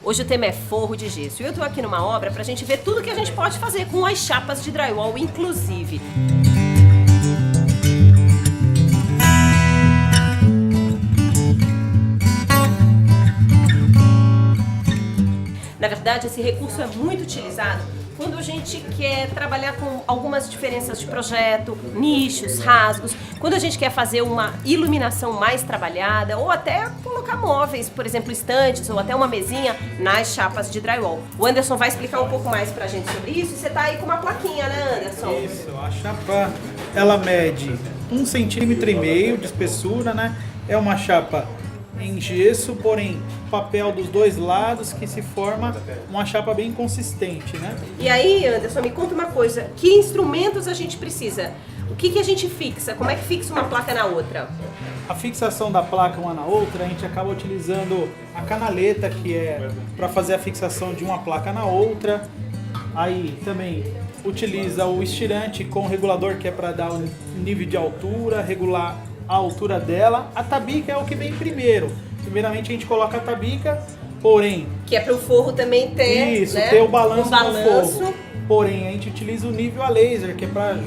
Hoje o tema é forro de gesso e eu tô aqui numa obra pra gente ver tudo que a gente pode fazer com as chapas de drywall, inclusive. Na verdade, esse recurso é muito utilizado quando a gente quer trabalhar com algumas diferenças de projeto, nichos, rasgos, quando a gente quer fazer uma iluminação mais trabalhada ou até colocar móveis, por exemplo, estantes ou até uma mesinha nas chapas de drywall. O Anderson vai explicar um pouco mais pra gente sobre isso. Você tá aí com uma plaquinha, né, Anderson? Isso, a chapa, ela mede 1,5 cm de espessura, né? É uma chapa em gesso, porém papel dos dois lados, que se forma uma chapa bem consistente, né? E aí, Anderson, me conta uma coisa, que instrumentos a gente precisa? O que a gente fixa? Como é que fixa uma placa na outra? A fixação da placa uma na outra, a gente acaba utilizando a canaleta, que é para fazer a fixação de uma placa na outra. Aí também utiliza o estirante com o regulador, que é para dar um nível de altura, regular a altura dela. A tabica é o que vem primeiro. Primeiramente a gente coloca a tabica, porém... Que é para o forro também ter, isso, né, ter o balanço, um balanço. Do forro. Porém, a gente utiliza o nível a laser, que é para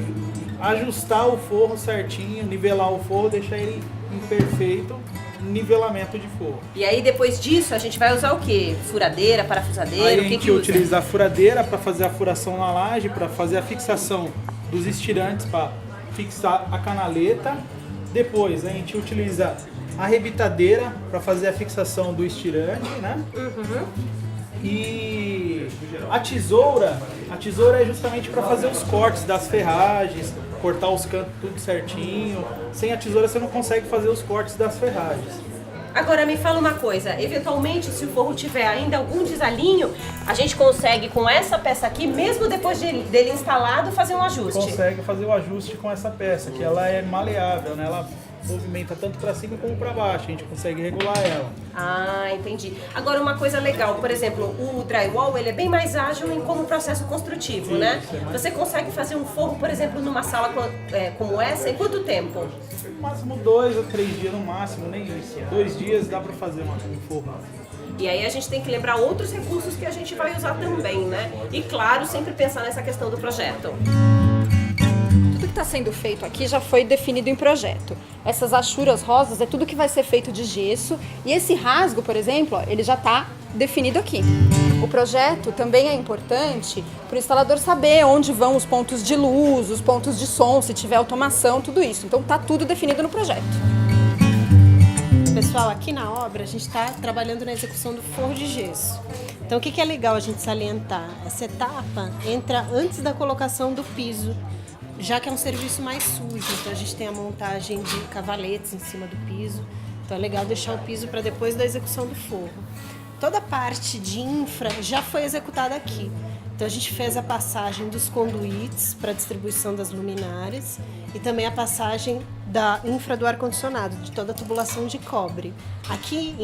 ajustar o forro certinho, nivelar o forro, deixar ele em perfeito nivelamento de forro. E aí depois disso a gente vai usar o quê? Furadeira, parafusadeira? Aí o a que gente que usa? utiliza a furadeira para fazer a furação na laje, para fazer a fixação dos estirantes, para fixar a canaleta. Depois a gente utiliza a rebitadeira para fazer a fixação do estirante, né? Uhum. E a tesoura é justamente para fazer os cortes das ferragens, cortar os cantos tudo certinho. Sem a tesoura você não consegue fazer os cortes das ferragens. Agora me fala uma coisa, eventualmente se o forro tiver ainda algum desalinho, a gente consegue com essa peça aqui, mesmo depois dele instalado, fazer um ajuste? Consegue fazer o ajuste com essa peça, que ela é maleável, né? Ela movimenta tanto para cima como para baixo, a gente consegue regular ela. Ah, entendi. Agora uma coisa legal, por exemplo, o drywall ele é bem mais ágil em como processo construtivo, né? Você consegue fazer um forro, por exemplo, numa sala como essa, em quanto tempo? No máximo 2 a 3 dias, no máximo, nem isso. 2 dias dá para fazer um forro. E aí a gente tem que lembrar outros recursos que a gente vai usar também, né? E claro, sempre pensar nessa questão do projeto. Tudo que está sendo feito aqui já foi definido em projeto. Essas achuras rosas é tudo que vai ser feito de gesso e esse rasgo, por exemplo, ó, ele já está definido aqui. O projeto também é importante para o instalador saber onde vão os pontos de luz, os pontos de som, se tiver automação, tudo isso. Então está tudo definido no projeto. Pessoal, aqui na obra a gente está trabalhando na execução do forro de gesso. Então o que é legal a gente salientar? Essa etapa entra antes da colocação do piso, já que é um serviço mais sujo. Então a gente tem a montagem de cavaletes em cima do piso. Então é legal deixar o piso para depois da execução do forro. Toda a parte de infra já foi executada aqui. Então a gente fez a passagem dos conduítes para distribuição das luminárias e também a passagem da infra do ar-condicionado, de toda a tubulação de cobre. Aqui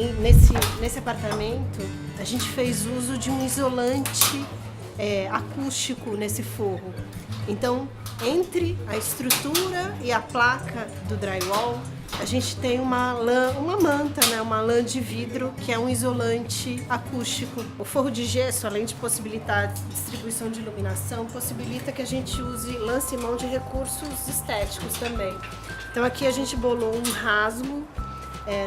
nesse apartamento a gente fez uso de um isolante acústico nesse forro. Então, entre a estrutura e a placa do drywall, a gente tem uma manta, né? Uma lã de vidro, que é um isolante acústico. O forro de gesso, além de possibilitar distribuição de iluminação, possibilita que a gente use lance mão de recursos estéticos também. Então aqui a gente bolou um rasgo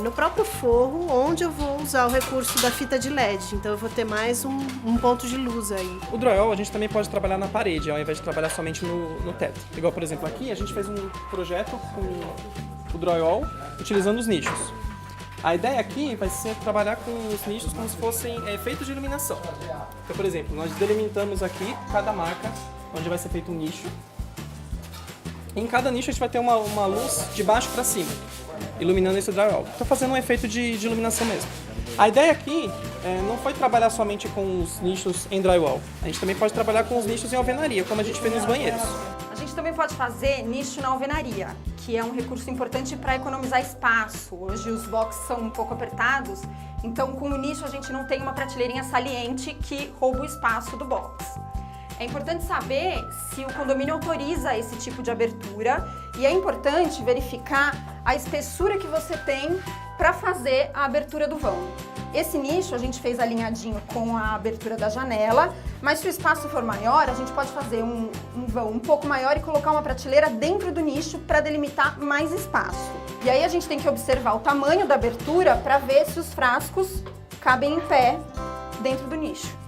no próprio forro, onde eu vou usar o recurso da fita de LED. Então eu vou ter mais um ponto de luz aí. O drywall a gente também pode trabalhar na parede, ao invés de trabalhar somente no teto. Igual, por exemplo, aqui a gente fez um projeto com o drywall utilizando os nichos. A ideia aqui vai ser trabalhar com os nichos como se fossem efeitos de iluminação. Então, por exemplo, nós delimitamos aqui cada marca onde vai ser feito um nicho. Em cada nicho a gente vai ter uma luz de baixo para cima, iluminando esse drywall. Estou fazendo um efeito de iluminação mesmo. A ideia aqui não foi trabalhar somente com os nichos em drywall. A gente também pode trabalhar com os nichos em alvenaria, como a gente fez nos banheiros. A gente também pode fazer nicho na alvenaria, que é um recurso importante para economizar espaço. Hoje os boxes são um pouco apertados, então com o nicho a gente não tem uma prateleirinha saliente que rouba o espaço do box. É importante saber se o condomínio autoriza esse tipo de abertura e é importante verificar a espessura que você tem para fazer a abertura do vão. Esse nicho a gente fez alinhadinho com a abertura da janela, mas se o espaço for maior, a gente pode fazer um vão um pouco maior e colocar uma prateleira dentro do nicho para delimitar mais espaço. E aí a gente tem que observar o tamanho da abertura para ver se os frascos cabem em pé dentro do nicho.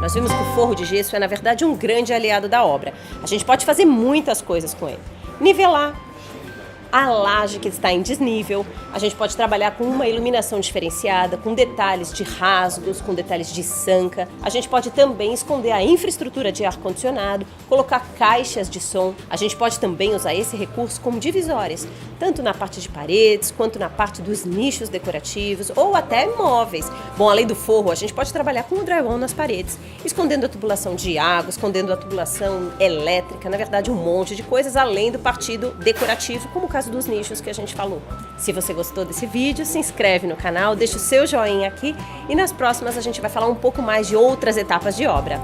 Nós vimos que o forro de gesso é, na verdade, um grande aliado da obra. A gente pode fazer muitas coisas com ele. Nivelar a laje que está em desnível, a gente pode trabalhar com uma iluminação diferenciada, com detalhes de rasgos, com detalhes de sanca. A gente pode também esconder a infraestrutura de ar-condicionado, colocar caixas de som. A gente pode também usar esse recurso como divisórias, tanto na parte de paredes, quanto na parte dos nichos decorativos ou até móveis. Bom, além do forro, a gente pode trabalhar com o drywall nas paredes, escondendo a tubulação de água, escondendo a tubulação elétrica, na verdade um monte de coisas, além do partido decorativo, como o caso dos nichos que a gente falou. Se você gostou desse vídeo, se inscreve no canal, deixa o seu joinha aqui e nas próximas a gente vai falar um pouco mais de outras etapas de obra.